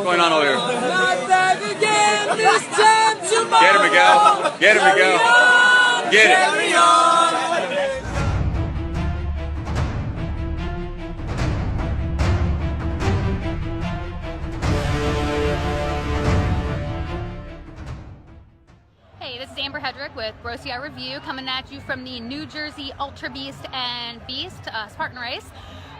going on over here? Not back again this time tomorrow. Get him, Miguel. Get him, Miguel. Get it. Carry on. Hey, this is Amber Hedrick with BROCR Review coming at you from the New Jersey Ultra Beast and Beast Spartan Race.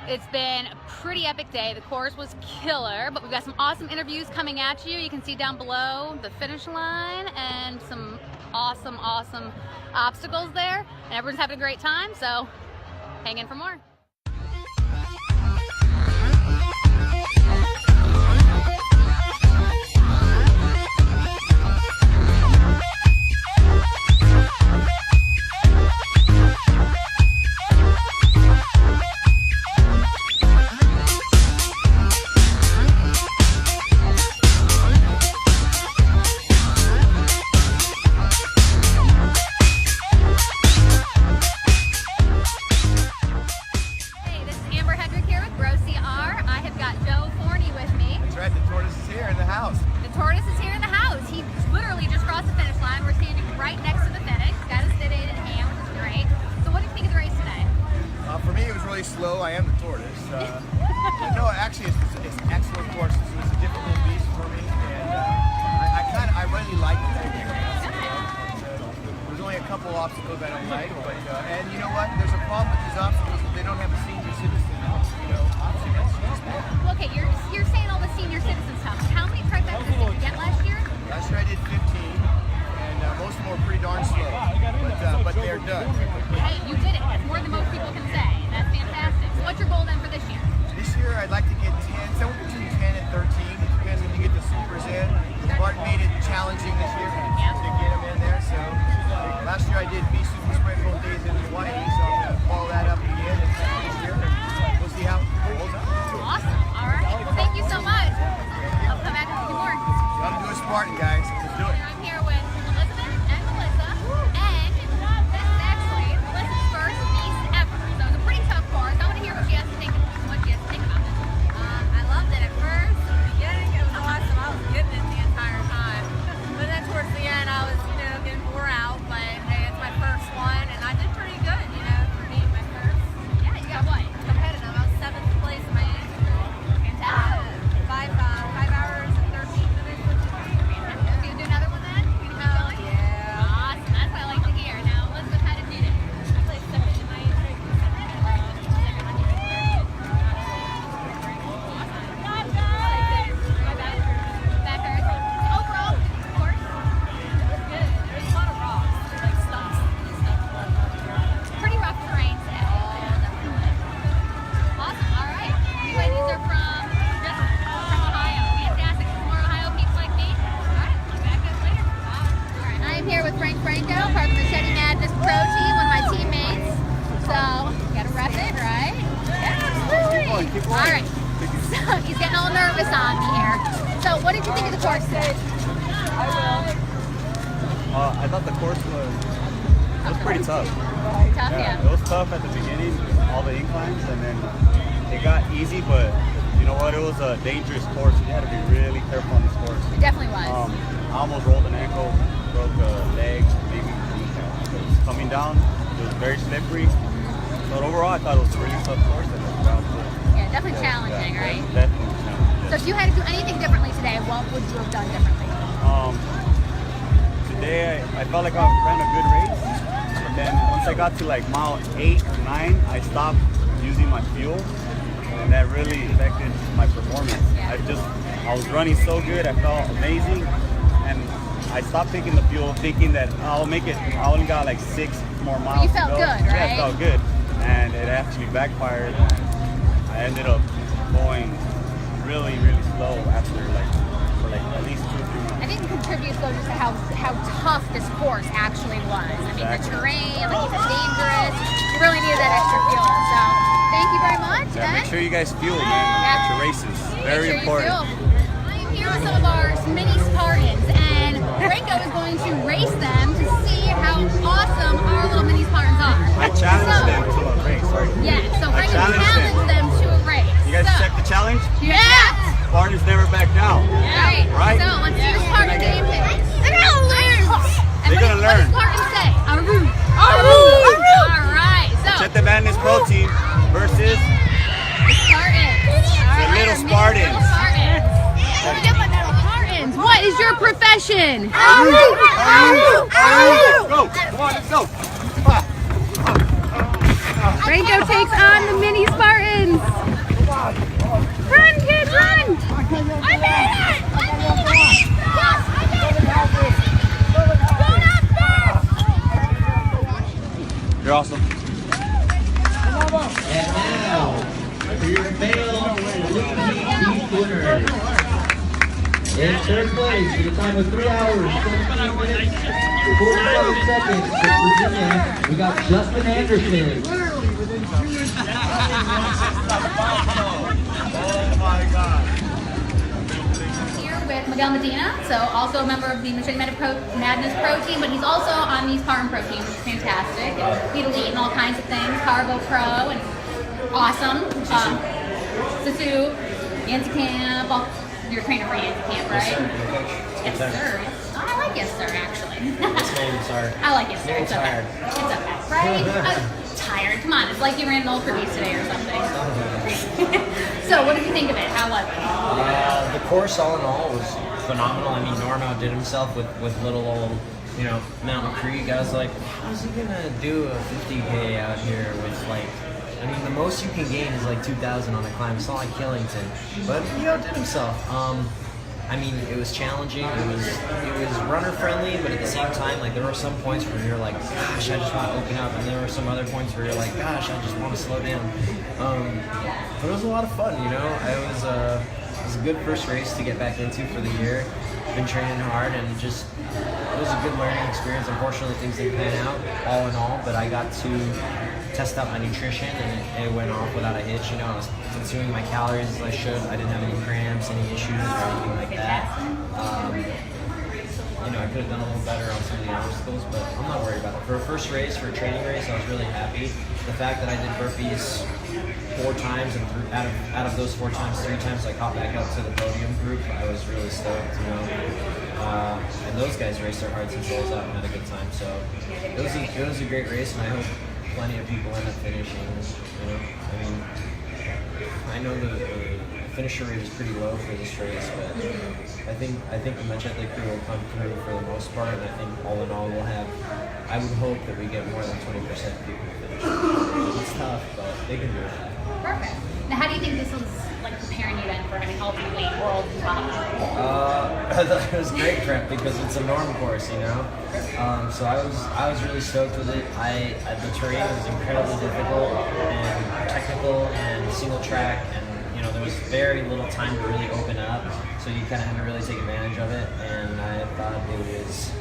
It's been a pretty epic day. The course was killer, but we've got some awesome interviews coming at you. You can see down below the finish line and some awesome obstacles there. And everyone's having a great time, so hang in for more. Slow. I am the tortoise. No, actually, it's an excellent course. It's a difficult beast for me, and I really like the figure. There's only a couple obstacles I don't like, but and you know what? There's a problem with these obstacles if they don't have a senior citizen, option. Well, okay, you're saying all the senior citizen stuff. How many trifectas did you get last year? Last year I did 15, and most of them were pretty darn slow, but they're done. Hey, you did it. That's more than most people can say. That's fantastic. So what's your goal then for this year? This year I'd like to get 10, somewhere between 10 and 13. It depends when you get the supers in. Spartan made it challenging this year to get them in there. So last year I did B Super Sprint both days in Hawaii, so I'm going to follow that up again this year. We'll see how it rolls out. Awesome. All right. Well, thank you so much. I'll come back and see more. Come do a Spartan, guys. Let's do it. I'm here with Elizabeth and Melissa, and this is actually Melissa's first beast ever. So it's a pretty tough course. I want to hear what she has to think about this. I loved it at first. In the beginning, it was awesome. I was getting it the entire time. But then towards the end, I was, getting wore out. But hey, it's my first one, and I did pretty good, for being my first. Yeah, you got what? Competitive. I was 7th place in my age group. Fantastic. 5 hours and 13 minutes. Fantastic. You do another one then? You gonna keep going? Yeah. Awesome. That's what I like to hear. Now, Elizabeth, how did you do? I played 2nd in my age group. Part of the Machete Madness Pro Team, one of my teammates. So, gotta rep it, right? Yeah, Keep going. All right. So, he's getting all nervous on me here. So, what did you think of the course today? I thought the course was pretty tough. Tough, yeah. It was tough at the beginning, all the inclines, and then it got easy, but you know what? It was a dangerous course. You had to be really careful on this course. It definitely was. I almost rolled an ankle, broke a leg, maybe coming down. It was very slippery. But overall, I thought it was a really tough course. Yeah, definitely challenging, right? Definitely challenging. So if you had to do anything differently today, what would you have done differently? Today, I felt like I ran a good race. But then once I got to like mile 8 or 9, I stopped using my fuel. And that really affected my performance. Yeah. I was running so good, I felt amazing. And I stopped taking the fuel, thinking that I'll make it. I only got like 6 more miles. You felt to go. good, right? Yeah, I felt good, and it actually backfired. I ended up going really slow after for at least 2 or 3 months. I think it contributes though just to how tough this course actually was. I mean, the terrain, like you said, dangerous. You really needed that extra fuel. So thank you very much. Yeah, make sure you guys fuel, man, Yeah. at your races. Very important. I'm here with some of our mini Spartans, and Franco is going to race them to see how awesome our little mini Spartans are. I challenged them to a race, right? Yeah, so I Franco challenged challenged them to a race. You guys so, check the challenge? Yeah! Spartans never back down. Right. Right? So let's see your Spartan game pick. They're gonna learn. What does Spartan say? Aroo. Aroo. All right. So Machete Madness Pro Team versus Spartans. the little Spartans. Spartans. What is your profession? Aroo. Aroo. Aroo. Go! Come on, let's go! Rango takes on the mini Spartans. Run, kids, run! I made it! I made it! Yes, I made it! Go up there! You're awesome. And now, for your male elite beef winners. In third place, with a time of 3 hours, 17 minutes, 47 seconds, from Virginia, we got Justin Anderson. Oh my God. Here with Miguel Medina, so also a member of the Machete Madness Pro Team, but he's also on the Spartan Pro Team, which is fantastic. And he's elite and all kinds of things, Cargo Pro, and awesome. Sisu, Yancy Camp, you're a trainer for Yancy Camp, right? Yes, sir. Oh, I like yes, sir, actually. Sorry. I like yes, sir. It's okay. It's okay, right? Tired. Come on, it's like you ran an ultra beast today or something. So, what did you think of it? How was it? The course, all in all, was phenomenal. I mean, Norm outdid himself with little old, Mountain Creek. I was like, how's he gonna do a 50K out here with like? I mean, the most you can gain is like 2,000 on a climb. It's not like Killington, but he outdid himself. I mean, it was challenging. It was runner friendly, but at the same time, like there were some points where you're like, gosh, I just want to open up, and there were some other points where you're like, gosh, I just want to slow down. But it was a lot of fun, It was a good first race to get back into for the year. Been training hard, and it was a good learning experience. Unfortunately, things didn't pan out all in all, but I got to test out my nutrition, and it went off without a hitch. I was consuming my calories as I should. I didn't have any cramps, any issues, or anything like that. I could have done a little better on some of the obstacles, but I'm not worried about it. For a first race, for a training race, I was really happy. The fact that I did burpees 4 times, and out of those 4 times, 3 times I caught back up to the podium group, I was really stoked, And those guys raced their hearts and souls out and had a good time. So it was a great race, and I hope plenty of people end up finishing. I mean, I know the finisher rate is pretty low for this race, but I think the Machete crew will come through for the most part, and I think all in all I would hope that we get more than 20% people finish. It's tough, but they can do it. Perfect. Now, how do you think this was like preparing you then for having ultimately world top? I thought it was great prep because it's a norm course, So I was really stoked with it. The terrain was incredibly difficult and technical and single track, and there was very little time to really open up, so you kind of had to really take advantage of it. And I thought it was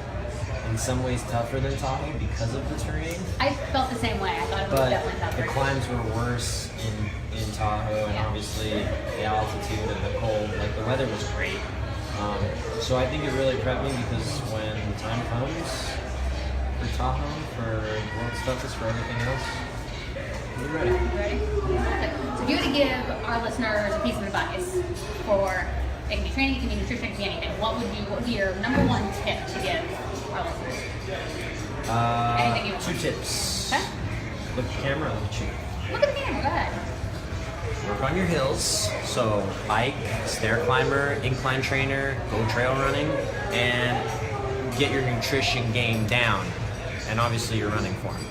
in some ways tougher than Tahoe because of the terrain. I felt the same way. I thought it was definitely tougher. The climbs were worse in Tahoe, and obviously the altitude and the cold. Like the weather was great. So I think it really prepped me because when the time comes for Tahoe, for world's toughest, for everything else, we're ready. Ready? So if you were to give our listeners a piece of advice for, it can be training, it can be nutrition, it can be anything, what would be your number 1 tip to give our listeners? Anything you want? 2 tips. Okay. Look at the camera, look at you. Look at the camera, go ahead. Work on your hills, so bike, stair climber, incline trainer, go trail running, and get your nutrition game down, and obviously your running form.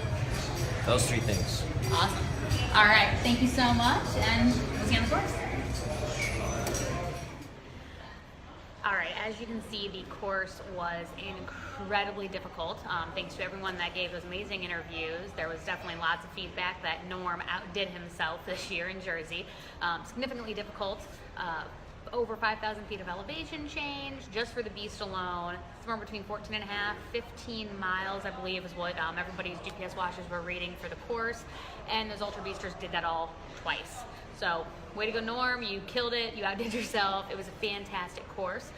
Those 3 things. Awesome. All right, thank you so much, and we'll see you on the course. All right, as you can see, the course was incredibly difficult. Thanks to everyone that gave those amazing interviews. There was definitely lots of feedback that Norm outdid himself this year in Jersey. Significantly difficult. Over 5,000 feet of elevation change just for the beast alone. Somewhere between 14 and a half, 15 miles, I believe, is what everybody's GPS watches were reading for the course. And those Ultra Beasters did that all twice. So, way to go, Norm. You killed it. You outdid yourself. It was a fantastic course.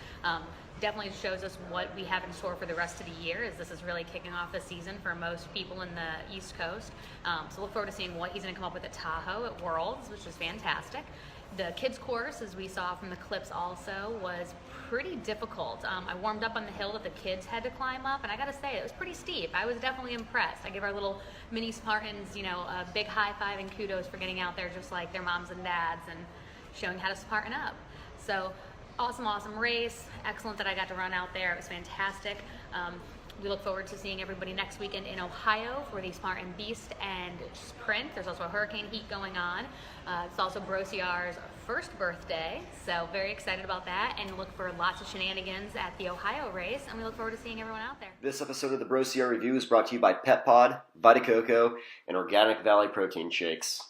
Definitely shows us what we have in store for the rest of the year, as this is really kicking off the season for most people in the East Coast. So look forward to seeing what he's going to come up with at Tahoe at Worlds, which is fantastic. The kids course, as we saw from the clips also, was pretty difficult. I warmed up on the hill that the kids had to climb up, and I gotta say, it was pretty steep. I was definitely impressed. I give our little mini Spartans, you know, a big high five and kudos for getting out there just like their moms and dads and showing how to Spartan up. So awesome race. Excellent that I got to run out there. It was fantastic. We look forward to seeing everybody next weekend in Ohio for the Spartan Beast and Sprint. There's also a hurricane heat going on. It's also BROCR's first birthday, so very excited about that, and look for lots of shenanigans at the Ohio race, and we look forward to seeing everyone out there. This episode of the BROCR Review is brought to you by Pet Pod, Vita Coco, and Organic Valley Protein Shakes.